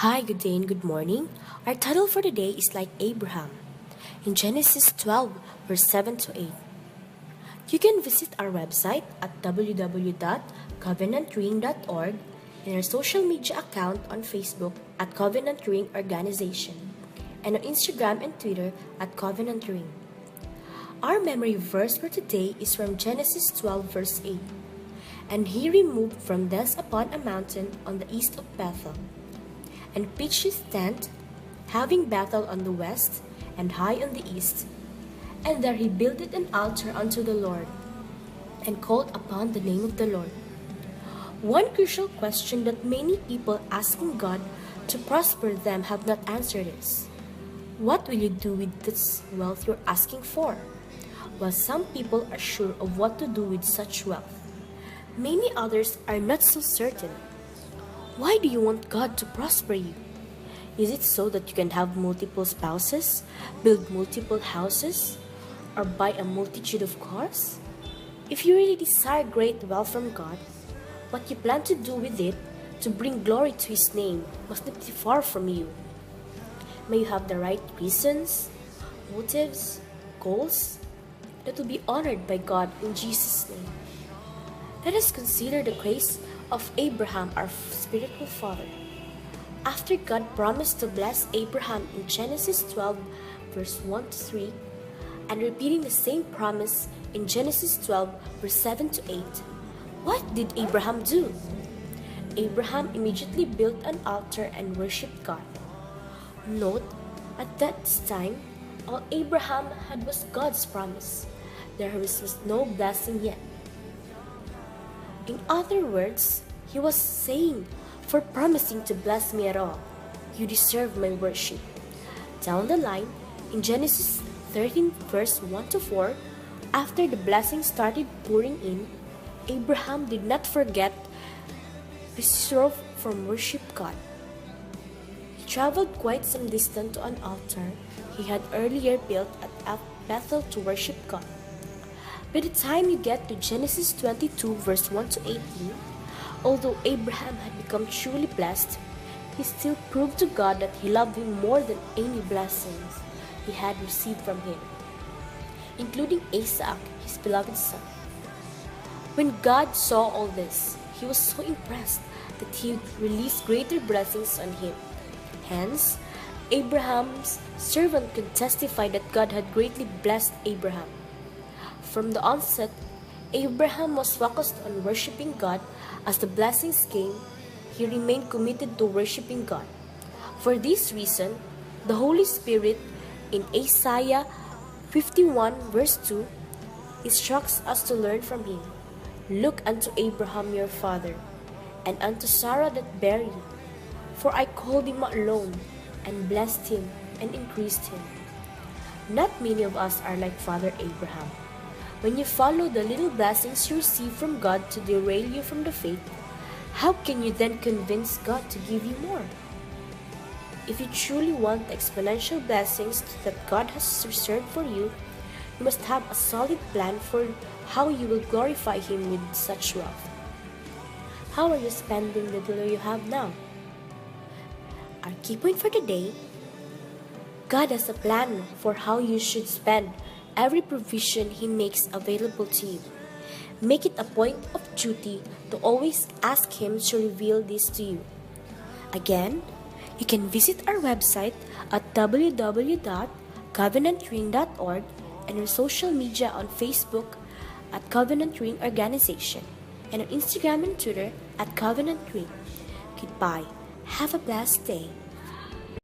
Hi, good day and good morning. Our title for today is like Abraham in Genesis 12, verse 7 to 8. You can visit our website at www.covenantring.org and our social media account on Facebook at Covenant Ring Organization and on Instagram and Twitter at Covenant Ring. Our memory verse for today is from Genesis 12, verse 8. And he removed from thence upon a mountain on the east of Bethel, and pitched his tent, having Bethel on the west, and Hai on the east. And there he builded an altar unto the Lord, and called upon the name of the Lord. One crucial question that many people asking God to prosper them have not answered is, what will you do with this wealth you're asking for? While some people are sure of what to do with such wealth, many others are not so certain. Why do you want God to prosper you? Is it so that you can have multiple spouses, build multiple houses, or buy a multitude of cars? If you really desire great wealth from God, what you plan to do with it to bring glory to His name must not be far from you. May you have the right reasons, motives, goals that will be honored by God in Jesus' name. Let us consider the case of Abraham, our spiritual father. After God promised to bless Abraham in Genesis 12, verse 1 to 3, and repeating the same promise in Genesis 12, verse 7 to 8, what did Abraham do? Abraham immediately built an altar and worshipped God. Note, at that time, all Abraham had was God's promise. There was no blessing yet. In other words, he was saying, for promising to bless me at all, you deserve my worship. Down the line, in Genesis 13, verse 1 to 4, after the blessing started pouring in, Abraham did not forget his resolve from worship God. He traveled quite some distance to an altar he had earlier built at Bethel to worship God. By the time you get to Genesis 22, verse 1 to 18, although Abraham had become truly blessed, he still proved to God that he loved him more than any blessings he had received from him, including Isaac, his beloved son. When God saw all this, he was so impressed that he would release greater blessings on him. Hence, Abraham's servant could testify that God had greatly blessed Abraham. From the onset, Abraham was focused on worshiping God. As the blessings came, he remained committed to worshiping God. For this reason, the Holy Spirit in Isaiah 51 verse 2 instructs us to learn from him. Look unto Abraham your father, and unto Sarah that bare you. For I called him alone, and blessed him, and increased him. Not many of us are like Father Abraham. When you follow the little blessings you receive from God to derail you from the faith, how can you then convince God to give you more? If you truly want the exponential blessings that God has reserved for you, you must have a solid plan for how you will glorify Him with such wealth. How are you spending the little you have now? Our key point for today: God has a plan for how you should spend every provision He makes available to you. Make it a point of duty to always ask Him to reveal this to you. Again, you can visit our website at www.covenantring.org and our social media on Facebook at Covenant Ring Organization and on Instagram and Twitter at Covenant Ring. Goodbye. Have a blessed day.